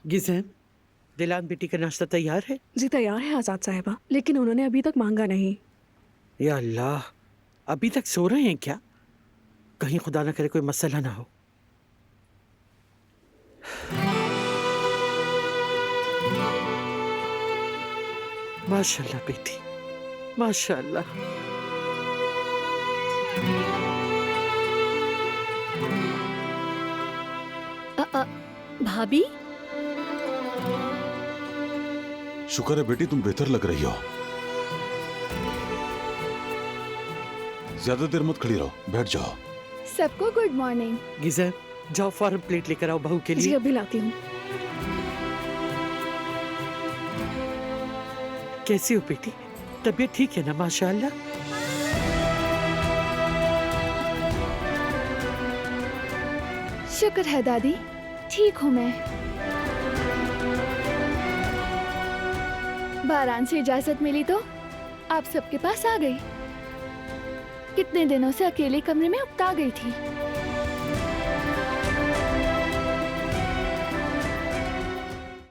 गिज़ैन, दिलान बेटी का नाश्ता तैयार है? जी तैयार है आजाद साहिबा, लेकिन उन्होंने अभी तक मांगा नहीं। या अल्लाह, अभी तक सो रहे हैं क्या? कहीं खुदा ना करे कोई मसला ना हो। माशाल्लाह बेटी, माशाल्लाह। भाभी, शुक्र है बेटी, तुम बेहतर लग रही हो। ज्यादा देर मत खड़ी रहो, बैठ जाओ। सबको गुड मॉर्निंग। गिज़ैन, जाओ फौरन प्लेट लेकर आओ बहू के जी लिए। अभी लाती हूँ। कैसी हो बेटी? तबीयत ठीक है ना? माशाल्लाह। शुक्र है दादी, ठीक हूँ मैं। बारान से इजाजत मिली तो आप सबके पास आ गई। कितने दिनों से अकेले कमरे में उकता गई थी।